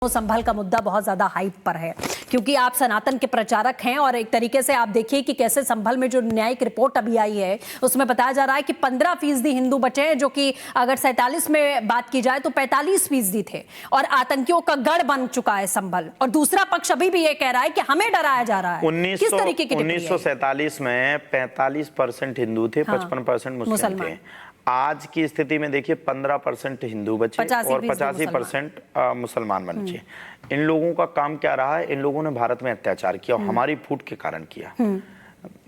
संभल का मुद्दा बहुत ज्यादा हाइप पर है क्योंकि आप सनातन के प्रचारक हैं और एक तरीके से आप देखिए कि कैसे संभल में जो न्यायिक रिपोर्ट अभी आई है उसमें बताया जा रहा है कि 15% हिंदू बचे हैं, जो कि अगर 47 में बात की जाए तो 45% थे और आतंकियों का गढ़ बन चुका है संभल। और दूसरा पक्ष अभी भी ये कह रहा है कि हमें डराया जा रहा है। किस तरीके की 1947 में 45% हिंदू थे, 55% मुस्लिम थे। आज की स्थिति में देखिए 15% हिंदू बचे और 85% मुसलमान बचे। इन लोगों का काम क्या रहा है? इन लोगों ने भारत में अत्याचार किया और हमारी फूट के कारण किया।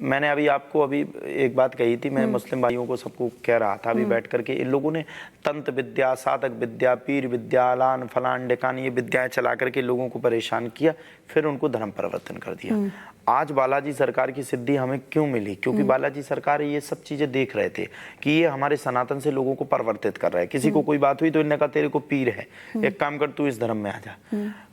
मैंने अभी एक बात कही थी, मैं मुस्लिम भाइयों को सबको कह रहा था अभी बैठ करके, इन लोगों ने तंत्र विद्या, साधक विद्या, पीर विद्या, अलान फलान डेकान ये विद्याएं चला करके लोगों को परेशान किया, फिर उनको धर्म परिवर्तन कर दिया। आज बालाजी सरकार की सिद्धि हमें क्यों मिली? क्योंकि बालाजी सरकार ये सब चीजें देख रहे थे कि ये हमारे सनातन से लोगों को परिवर्तित कर रहा है। किसी को कोई बात हुई तो इन्होंने कहा तेरे को पीर है, एक काम कर तू इस धर्म में आ जा।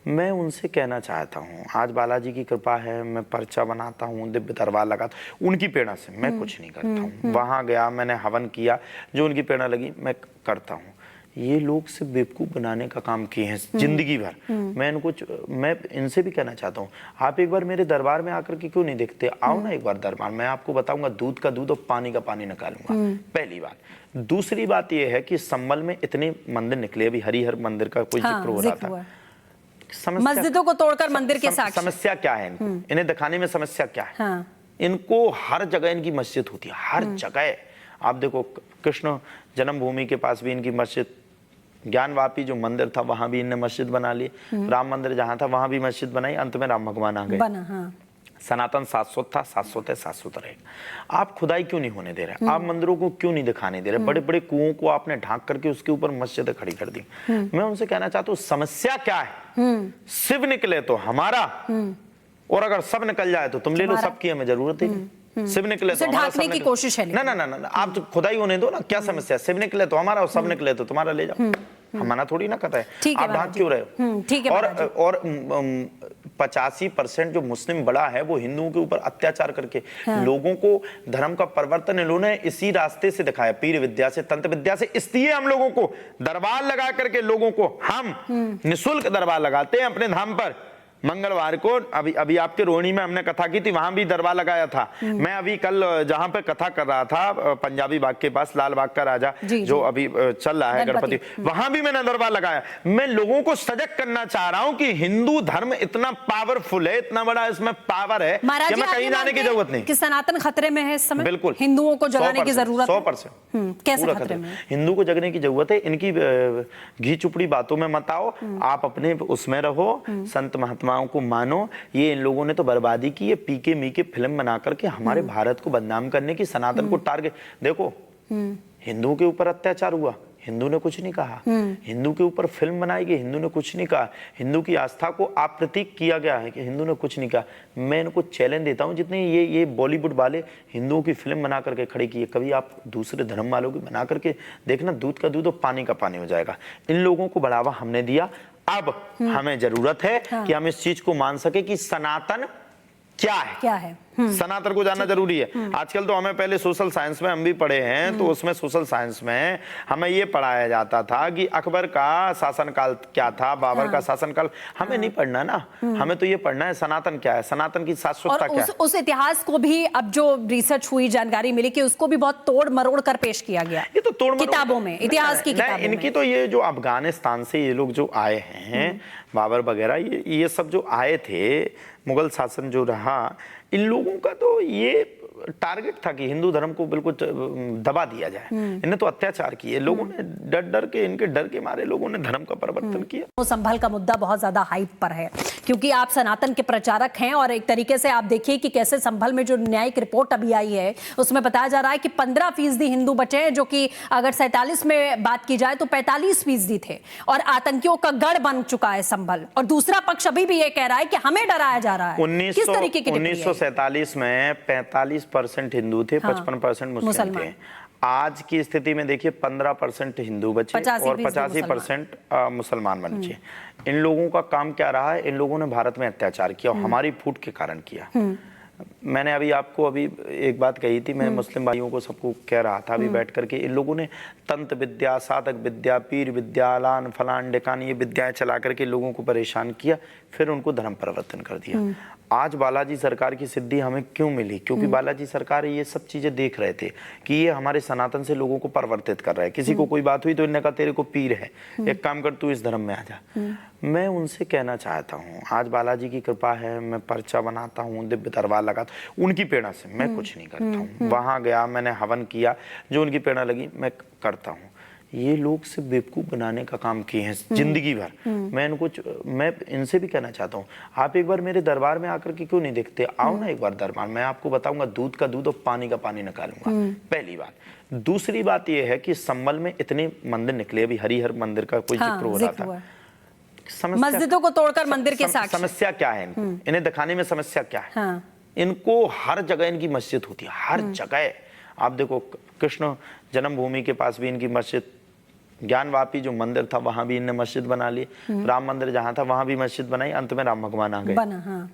मैं उनसे कहना चाहता हूँ, आज बालाजी की कृपा है, मैं पर्चा बनाता हूँ, दिव्य दरबार लगाता हूँ, उनकी प्रेरणा से मैं कुछ नहीं करता हूँ। वहां गया, मैंने हवन किया, जो उनकी प्रेरणा लगी मैं करता हूँ। ये लोग सिर्फ बेवकूफ बनाने का काम किए हैं जिंदगी भर। मैं इनसे भी कहना चाहता हूँ, आप एक बार मेरे दरबार में आकर के क्यों नहीं देखते? आओ ना एक बार दरबार, मैं आपको बताऊंगा, दूध का दूध और पानी का पानी निकालूंगा। पहली बात। दूसरी बात यह है कि संभल में इतने मंदिर निकले, अभी हरिहर मंदिर का कोई जिक्र हो रहा था। मस्जिदों को तोड़कर मंदिर के साथ समस्या क्या है? इन्हें दिखाने में समस्या क्या है? इनको हर जगह इनकी मस्जिद होती है, हर जगह। आप देखो, कृष्ण जन्मभूमि के पास भी इनकी मस्जिद, ज्ञानवापी जो मंदिर था वहां भी इनने मस्जिद बना ली, राम मंदिर जहां था वहां भी मस्जिद बनाई, अंत में राम भगवान आ गए। सनातन शाश्वत था, शाश्वत है, शाश्वत रहेगा। आप खुदाई क्यों नहीं होने दे रहे? आप मंदिरों को क्यों नहीं दिखाने दे रहे? बड़े बड़े कुओं को आपने ढांक करके उसके ऊपर मस्जिद खड़ी कर दी। मैं उनसे कहना चाहता हूँ, समस्या क्या है? शिव निकले तो हमारा, और अगर सब निकल जाए तो तुम ले लो, सबकी हमें जरूरत ही नहीं। शिव निकले तो ढांकने की कोशिश है। ना, आप तो खुदाई होने दो ना, क्या समस्या? शिव निकले तो हमारा और सब निकले तो तुम्हारा, ले जाओ। हम मना थोड़ी ना कर रहे हैं, आप ढांक क्यों रहे हो? ठीक है। और 85% जो मुस्लिम बड़ा है वो हिंदुओं के ऊपर अत्याचार करके लोगों को धर्म का परिवर्तन इन्होंने इसी रास्ते से दिखाया, पीर विद्या से, तंत्र विद्या से। इसलिए हम लोगों को दरबार लगा करके, लोगों को हम निःशुल्क दरबार लगाते हैं अपने धाम पर। मंगलवार को अभी आपके रोहिणी में हमने कथा की थी, वहां भी दरबार लगाया था। मैं अभी कल जहां पे कथा कर रहा था, पंजाबी बाग के पास, लाल बाग का राजा जो अभी चल रहा है गणपति, वहां भी मैंने दरबार लगाया। मैं लोगों को सजग करना चाह रहा हूं कि हिंदू धर्म इतना पावरफुल है, इतना बड़ा इसमें पावर है कि हमें कहीं जाने की जरूरत नहीं। कि सनातन खतरे में है इस समय? बिल्कुल, हिंदुओं को जगाने की जरूरत 100%। कैसे खतरे में? हिंदू को जगने की जरूरत है। इनकी घी चुपड़ी बातों में मत आओ, आप अपने उसमें रहो, संत महात्मा को मानो। ये इन लोगों ने तो बर्बादी की है, पीके मीके फिल्म बना करके हमारे भारत को बदनाम करने की, सनातन को टारगेट। देखो, हिंदुओं के ऊपर अत्याचार हुआ, हिंदू ने कुछ नहीं कहा। हिंदू के ऊपर फिल्म बनाई गई, हिंदू ने कुछ नहीं कहा। हिंदू की आस्था को अप्रतीक किया गया है कि हिंदू ने कुछ नहीं कहा। मैं इनको चैलेंज देता हूं, जितने ये बॉलीवुड वाले हिंदुओं की फिल्म बना करके खड़ी की है, कभी आप दूसरे धर्म वालों की बना करके देखना, दूध का दूध और पानी का पानी हो जाएगा। इन लोगों को बढ़ावा हमने दिया, अब हमें जरूरत है कि हम इस चीज को मान सके कि सनातन क्या है। सनातन को जानना जरूरी है। आजकल तो हमें, पहले सोशल साइंस में हम भी पढ़े हैं, तो उसमें सोशल साइंस में हमें ये पढ़ाया जाता था कि अकबर का शासनकाल क्या था, बाबर का शासनकाल। हमें नहीं पढ़ना ना, हमें तो ये पढ़ना है सनातन क्या है, सनातन की शाश्वतता क्या है। उस इतिहास को भी अब जो रिसर्च हुई, जानकारी मिली कि उसको भी बहुत तोड़ मरोड़ कर पेश किया गया। ये तो तोड़ किताबों में, इतिहास की किताबों में। इनकी तो ये जो अफगानिस्तान से ये लोग जो आए हैं, बाबर वगैरह, ये सब जो आए थे, मुगल शासन जो रहा, इन लोगों का तो ये टारगेट था कि हिंदू धर्म को बिल्कुल दबा दिया जाए। इन्हें तो अत्याचार किए लोगों ने, डर के, इनके डर के मारे लोगों ने धर्म का परिवर्तन किया। संभल का मुद्दा बहुत ज्यादा हाइप पर है क्योंकि आप सनातन के प्रचारक हैं और एक तरीके से आप देखिए कि कैसे संभल में जो न्यायिक रिपोर्ट अभी आई है उसमें बताया जा रहा है कि 15% हिंदू बचे हैं, जो कि अगर 47 में बात की जाए तो 45% थे और आतंकियों का गढ़ बन चुका है संभल। और दूसरा पक्ष अभी भी ये कह रहा है कि हमें डराया जा रहा है। किस तरीके की? 1947 में 45% हिंदू थे, 55% मुस्लिम थे। आज की स्थिति में देखिए 15% हिंदू बचे और 85% मुसलमान बचे। इन लोगों का काम क्या रहा है? इन लोगों ने भारत में अत्याचार किया और हमारी फूट के कारण किया। मैंने अभी आपको अभी एक बात कही थी, मैं मुस्लिम भाइयों को सबको कह रहा था अभी बैठ करके, इन लोगों ने तंत्र विद्या, साधक विद्या, पीर विद्या, अलान फलान डेकान, ये विद्याएं चला करके लोगों को परेशान किया, फिर उनको धर्म परिवर्तन कर दिया। आज बालाजी सरकार की सिद्धि हमें क्यों मिली? क्योंकि बालाजी सरकार ये सब चीजें देख रहे थे कि ये हमारे सनातन से लोगों को परिवर्तित कर रहा है। किसी को कोई बात हुई तो इन्होंने कहा तेरे को पीर है, एक काम कर तू इस धर्म में आ जा। मैं उनसे कहना चाहता हूँ, आज बालाजी की कृपा है, मैं पर्चा बनाता हूँ, दिव्य दरबार लगाता हूँ, उनकी प्रेरणा से मैं कुछ नहीं करता हूँ। वहां गया, मैंने हवन किया, जो उनकी प्रेरणा लगी मैं करता हूँ। ये लोग सिर्फ बेवकूफ बनाने का काम किए हैं जिंदगी भर। मैं इनसे भी कहना चाहता हूँ, आप एक बार मेरे दरबार में आकर के क्यों नहीं देखते? आओ ना एक बार दरबार, मैं आपको बताऊंगा, दूध का दूध और पानी का पानी निकालूंगा। पहली बात। दूसरी बात यह है कि संभल में इतने मंदिर निकले, अभी हरिहर मंदिर का कोई जिक्र हो रहा था। मस्जिदों को तोड़कर मंदिर के साथ समस्या क्या है? इन्हें दिखाने में समस्या क्या है? इनको हर जगह इनकी मस्जिद होती है, हर जगह। आप देखो, कृष्ण जन्मभूमि के पास भी इनकी मस्जिद, ज्ञानवापी जो मंदिर था वहां भी इनने मस्जिद बना ली, राम मंदिर जहां था वहां भी मस्जिद बनाई, अंत में राम भगवान आ गए।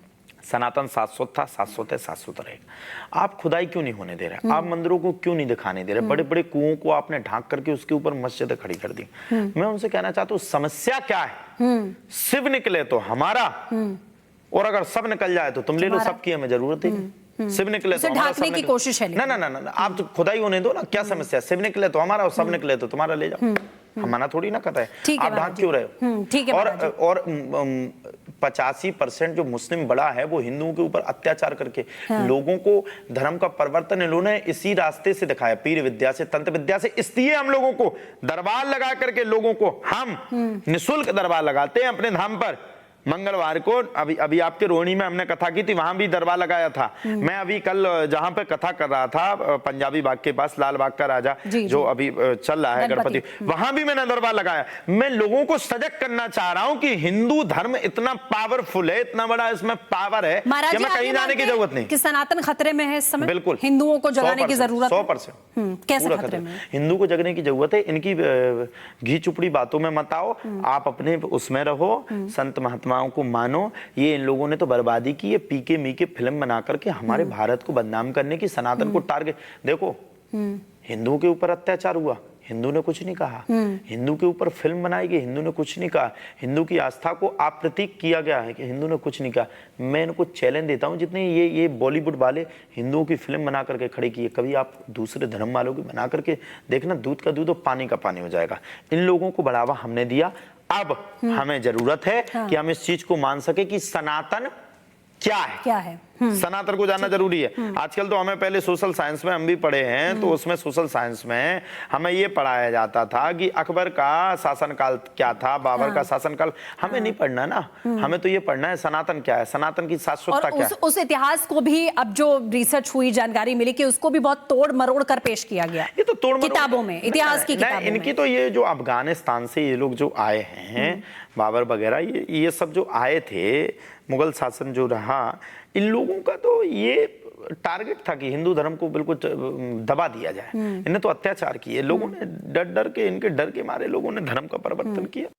सनातन शाश्वत था, शाश्वत है, शाश्वत रहेगा। आप खुदाई क्यों नहीं होने दे रहे? आप मंदिरों को क्यों नहीं दिखाने दे रहे? बड़े बड़े कुओं को आपने ढांक करके उसके ऊपर मस्जिद खड़ी कर दी। मैं उनसे कहना चाहता हूँ, समस्या क्या है? शिव निकले तो हमारा, और अगर सब निकल जाए तो तुम ले लो, सबकी हमें जरूरत है। शिव निकले तो हमारा, ढांकने की कोशिश है। ना, आप तो खुदाई होने दो ना, क्या समस्या? शिव निकले तो हमारा और सब निकले तो तुम्हारा, ले जाओ। हम मना थोड़ी ना करते हैं, आप ढांक क्यों रहे हो? ठीक है। और 85% जो मुस्लिम बड़ा है वो हिंदुओं के ऊपर अत्याचार करके लोगों को धर्म का परिवर्तन इन्होंने इसी रास्ते से दिखाया, पीर विद्या से, तंत्र विद्या से। इसलिए हम लोगों को दरबार लगा करके लोगों को हम निःशुल्क दरबार लगाते हैं अपने धाम पर। मंगलवार को अभी आपके रोहिणी में हमने कथा की थी, वहां भी दरबार लगाया था। मैं अभी कल जहां पे कथा कर रहा था, पंजाबी बाग के पास, लाल बाग का राजा जो अभी चल रहा है गणपति, वहां भी मैंने दरबार लगाया। मैं लोगों को सजग करना चाह रहा हूं कि हिंदू धर्म इतना पावरफुल है, इतना बड़ा इसमें पावर है कि हमें कहीं जाने की जरूरत नहीं। कि सनातन खतरे में है इस समय? बिल्कुल, हिंदुओं को जगाने की जरूरत है। 100%। कैसे खतरे में? हिंदू को जगने की जरूरत है। इनकी घी चुपड़ी बातों में मत आओ, आप अपने उसमें रहो, संत महात्माओं को मानो। ये इन लोगों ने तो बर्बादी की है, पीके मीके फिल्म बना करके हमारे भारत को बदनाम करने की, सनातन को टारगेट। देखो, हिंदुओं के ऊपर अत्याचार हुआ, हिंदू ने कुछ नहीं कहा। हिंदू के ऊपर फिल्म बनाई गई, हिंदू ने कुछ नहीं कहा। हिंदू की आस्था को अप्रतीक किया गया है कि हिंदू ने कुछ नहीं कहा। मैं इनको चैलेंज देता हूं, जितने ये बॉलीवुड वाले हिंदुओं की फिल्म बना करके खड़ी की है, कभी आप दूसरे धर्म वालों की बना करके देखना, दूध का दूध और पानी का पानी हो जाएगा। इन लोगों को बढ़ावा हमने दिया, अब हमें जरूरत है कि हम इस चीज को मान सके कि सनातन क्या है। सनातन को जानना जरूरी है। आजकल तो हमें, पहले सोशल साइंस में हम भी पढ़े हैं, तो उसमें सोशल साइंस में हमें ये पढ़ाया जाता था कि अकबर का शासनकाल क्या था, बाबर का शासनकाल। हमें नहीं पढ़ना ना, हमें तो ये पढ़ना है सनातन क्या है, सनातन की शाश्वतता क्या है। उस इतिहास को भी अब जो रिसर्च हुई, जानकारी मिली कि उसको भी बहुत तोड़ मरोड़ कर पेश किया गया। ये तो तोड़ किताबों में, इतिहास की किताबों में। इनकी तो ये जो अफगानिस्तान से ये लोग जो आए हैं, बाबर वगैरह, ये सब जो आए थे, मुगल शासन जो रहा, इन लोगों का तो ये टारगेट था कि हिंदू धर्म को बिल्कुल दबा दिया जाए। इन्हें तो अत्याचार किए लोगों ने, डर के, इनके डर के मारे लोगों ने धर्म का परिवर्तन किया।